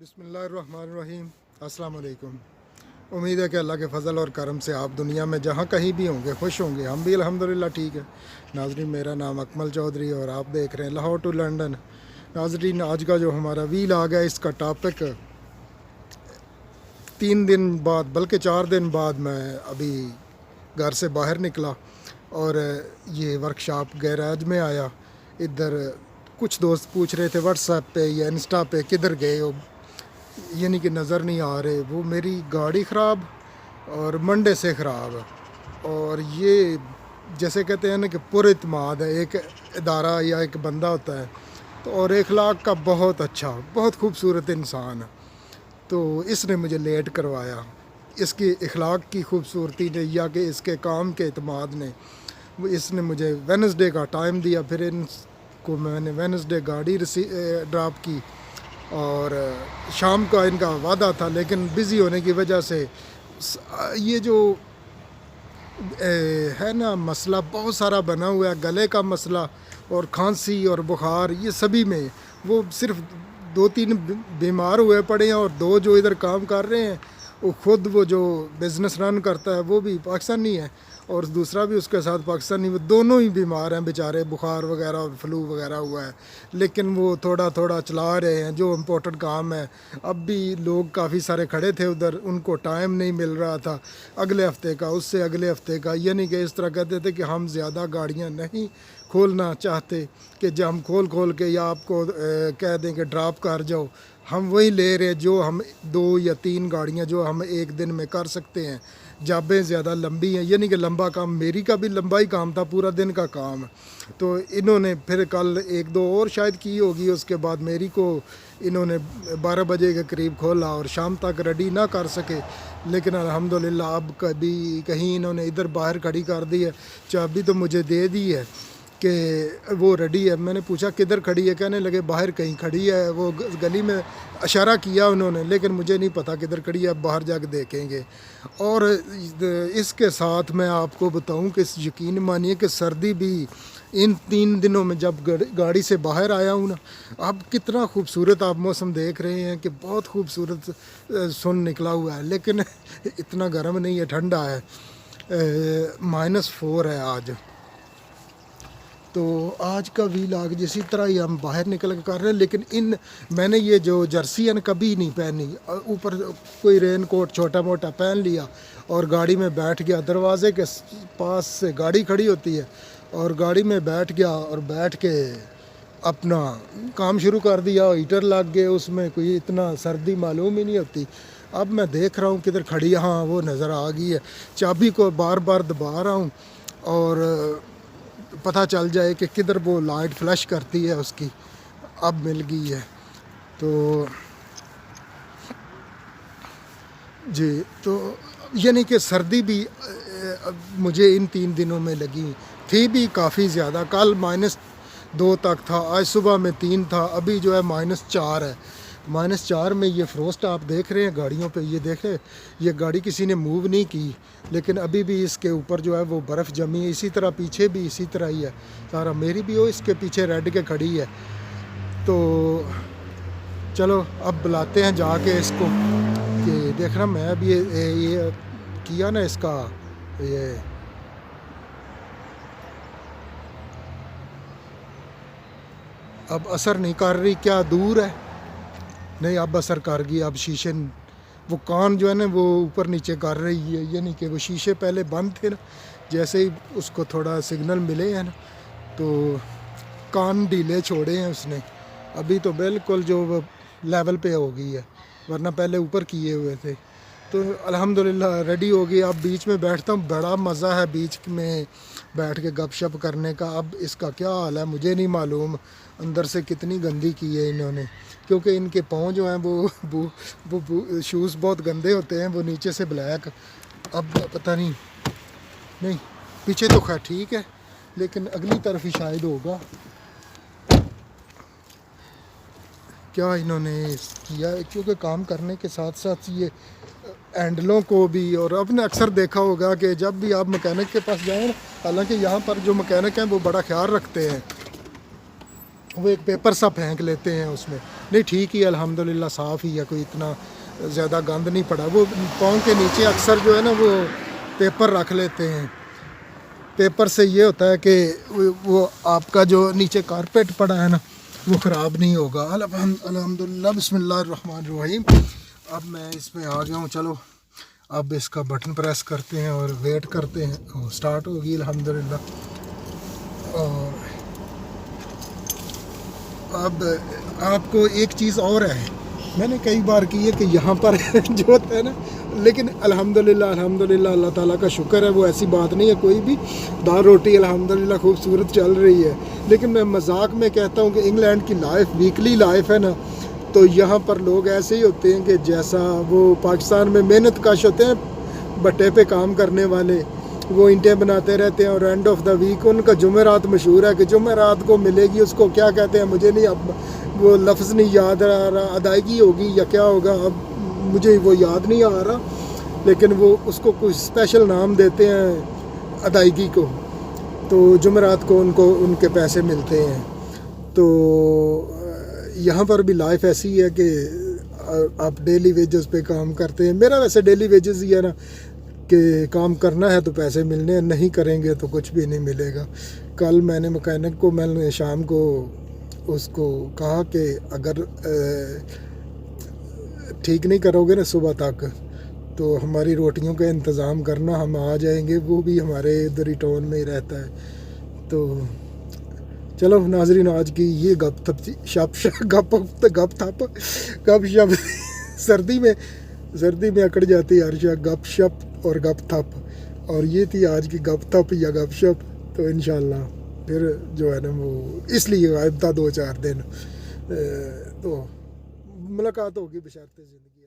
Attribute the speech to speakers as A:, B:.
A: बिस्मिल्लाहिर्रहमानिर्रहीम। अस्सलाम वालेकुम। उम्मीद है कि अल्लाह के फ़ज़ल और करम से आप दुनिया में जहाँ कहीं भी होंगे खुश होंगे। हम भी अल्हम्दुलिल्लाह ठीक है। नाज़रीन, मेरा नाम अकमल चौधरी और आप देख रहे हैं लाहौर टू लंदन। नाज़रीन, आज का जो हमारा व्लॉग आ गया, इसका टॉपिक 3 दिन बाद बल्कि 4 दिन बाद मैं अभी घर से बाहर निकला और ये वर्कशॉप गैराज में आया। इधर कुछ दोस्त पूछ रहे थे व्हाट्सएप पे या इंस्टा पे किधर गए हो, यानी कि नज़र नहीं आ रहे। वो मेरी गाड़ी ख़राब और मंडे से ख़राब है। और ये जैसे कहते हैं ना कि पुरइत्माद है, एक इदारा या एक बंदा होता है तो और इखलाक का बहुत अच्छा बहुत खूबसूरत इंसान है। तो इसने मुझे लेट करवाया। इसकी इखलाक की खूबसूरती ने या कि इसके काम के इत्माद ने इसने मुझे वेडनेसडे का टाइम दिया। फिर इनको मैंने वेडनेसडे गाड़ी ड्रॉप की और शाम का इनका वादा था, लेकिन बिज़ी होने की वजह से ये जो है ना मसला बहुत सारा बना हुआ है, गले का मसला और खांसी और बुखार, ये सभी में वो सिर्फ 2-3 बीमार हुए पड़े हैं और 2 जो इधर काम कर रहे हैं वो खुद वो जो बिज़नेस रन करता है वो भी पाकिस्तानी है और दूसरा भी उसके साथ पाकिस्तानी, वो दोनों ही बीमार हैं बेचारे, बुखार वगैरह और फ्लू वगैरह हुआ है। लेकिन वो थोड़ा थोड़ा चला रहे हैं जो इम्पोर्टेंट काम है। अब भी लोग काफ़ी सारे खड़े थे उधर, उनको टाइम नहीं मिल रहा था अगले हफ्ते का, उससे अगले हफ्ते का, यानी कि इस तरह कहते थे कि हम ज़्यादा गाड़ियाँ नहीं खोलना चाहते कि जब हम खोल के या आपको कह दें कि ड्रॉप कर जाओ, हम वही ले रहे जो हम 2 या 3 गाड़ियाँ जो हम एक दिन में कर सकते हैं। जाबें ज़्यादा लंबी हैं, यानी कि लंबा काम, मेरी का भी लंबा ही काम था, पूरा दिन का काम। तो इन्होंने फिर कल 1-2 और शायद की होगी, उसके बाद मेरी को इन्होंने 12 बजे के करीब खोला और शाम तक रेडी ना कर सके। लेकिन अल्हम्दुलिल्लाह अब कभी कहीं इन्होंने इधर बाहर खड़ी कर दी है, चाबी तो मुझे दे दी है कि वो रेडी है। मैंने पूछा किधर खड़ी है, कहने लगे बाहर कहीं खड़ी है। वो गली में इशारा किया उन्होंने, लेकिन मुझे नहीं पता किधर खड़ी है, बाहर जाकर देखेंगे। और इसके साथ मैं आपको बताऊं कि यकीन मानिए कि सर्दी भी इन 3 दिनों में जब गाड़ी से बाहर आया हूँ ना, अब कितना खूबसूरत आप मौसम देख रहे हैं कि बहुत खूबसूरत सुन निकला हुआ है, लेकिन इतना गर्म नहीं है, ठंडा है। -4 है आज। तो आज का व्लॉग जिस तरह ही हम बाहर निकल कर रहे हैं, लेकिन मैंने ये जो जर्सी है ना कभी नहीं पहनी, ऊपर कोई रेन कोट छोटा मोटा पहन लिया और गाड़ी में बैठ गया। दरवाज़े के पास से गाड़ी खड़ी होती है और गाड़ी में बैठ गया और बैठ के अपना काम शुरू कर दिया। हीटर लग गए, उसमें कोई इतना सर्दी मालूम ही नहीं होती। अब मैं देख रहा हूँ किधर खड़ी है, हाँ वो नज़र आ गई है। चाबी को बार बार दबा रहा हूँ और पता चल जाए कि किधर वो लाइट फ्लैश करती है उसकी। अब मिल गई है। तो जी, तो यानी कि सर्दी भी मुझे इन 3 दिनों में लगी थी भी काफ़ी ज़्यादा। कल -2 तक था, आज सुबह में 3 था, अभी जो है -4 है। -4 में ये फ्रोस्ट आप देख रहे हैं गाड़ियों पे, ये देख रहे हैं, ये गाड़ी किसी ने मूव नहीं की, लेकिन अभी भी इसके ऊपर जो है वो बर्फ़ जमी है। इसी तरह पीछे भी इसी तरह ही है सारा, मेरी भी हो इसके पीछे रेड के खड़ी है। तो चलो अब बुलाते हैं जाके इसको कि देखना, मैं भी ये किया ना इसका, ये अब असर नहीं कर रही, क्या दूर है, नहीं अब असर कर गई। अब शीशे वो कान जो है ना वो ऊपर नीचे कर रही है, यानी कि वो शीशे पहले बंद थे ना, जैसे ही उसको थोड़ा सिग्नल मिले हैं ना तो कान ढीले छोड़े हैं उसने। अभी तो बिल्कुल जो लेवल पे हो गई है, वरना पहले ऊपर किए हुए थे। तो अल्हम्दुलिल्लाह रेडी हो गई। अब बीच में बैठता हूँ, बड़ा मज़ा है बीच में बैठ के गपशप करने का। अब इसका क्या हाल है मुझे नहीं मालूम, अंदर से कितनी गंदी की है इन्होंने, क्योंकि इनके पाँव जो हैं वो शूज़ बहुत गंदे होते हैं, वो नीचे से ब्लैक। अब पता नहीं, नहीं पीछे तो खैर ठीक है, लेकिन अगली तरफ ही शायद होगा। क्या इन्होंने किया है, क्योंकि काम करने के साथ साथ ये हैंडलों को भी, और आपने अक्सर देखा होगा कि जब भी आप मैकेनिक के पास जाएं, हालांकि यहाँ पर जो मैकेनिक हैं वो बड़ा ख्याल रखते हैं वो एक पेपर सा फेंक लेते हैं उसमें। नहीं ठीक ही अल्हम्दुलिल्लाह, साफ़ ही है, कोई इतना ज़्यादा गंद नहीं पड़ा। वो पाँव के नीचे अक्सर जो है ना वो पेपर रख लेते हैं। पेपर से ये होता है कि वो आपका जो नीचे कारपेट पड़ा है ना वो ख़राब नहीं होगा। अल्हम्दुलिल्लाह, बिस्मिल्लाहिर्रहमानिर्रहीम। अब मैं इसमें आ गया हूँ। चलो अब इसका बटन प्रेस करते हैं और वेट करते हैं। स्टार्ट होगी अल्हम्दुलिल्लाह। और अब आपको एक चीज़ और है, मैंने कई बार की है कि यहाँ पर जो होता है ना, लेकिन अल्हम्दुलिल्लाह अल्लाह ताला का शुक्र है, वो ऐसी बात नहीं है कोई भी। दाल रोटी अल्हम्दुलिल्लाह खूबसूरत चल रही है। लेकिन मैं मजाक में कहता हूँ कि इंग्लैंड की लाइफ वीकली लाइफ है ना, तो यहाँ पर लोग ऐसे ही होते हैं कि जैसा वो पाकिस्तान में मेहनत कश होते हैं, भट्टे पे काम करने वाले, वो ईंटें बनाते रहते हैं और एंड ऑफ द वीक उनका जुमेरात मशहूर है कि जुमेरात को मिलेगी, उसको क्या कहते हैं मुझे नहीं, अब वो लफ्ज़ नहीं याद आ रहा, अदायगी होगी या क्या होगा, अब मुझे वो याद नहीं आ रहा, लेकिन वो उसको कुछ स्पेशल नाम देते हैं अदायगी को। तो जुमेरात को उनको उनके पैसे मिलते हैं। तो यहाँ पर भी लाइफ ऐसी है कि आप डेली वेजेस पे काम करते हैं। मेरा वैसे डेली वेजेस ही है ना कि काम करना है तो पैसे मिलने हैं, नहीं करेंगे तो कुछ भी नहीं मिलेगा। कल मैंने मैकेनिक को, मैंने शाम को उसको कहा कि अगर ठीक नहीं करोगे ना सुबह तक तो हमारी रोटियों का इंतज़ाम करना, हम आ जाएंगे। वो भी हमारे इधर ही टाउन में ही रहता है। तो चलो नाजरीन, आज की ये गप थप सर्दी में अकड़ जाती है हर शय, गप शप और गप थप। और ये थी आज की गप थप या गप शप। तो इंशाल्लाह फिर जो है ना वो इसलिए गायब था 2-4 दिन, तो मुलाकात होगी बशर्ते ज़िंदगी।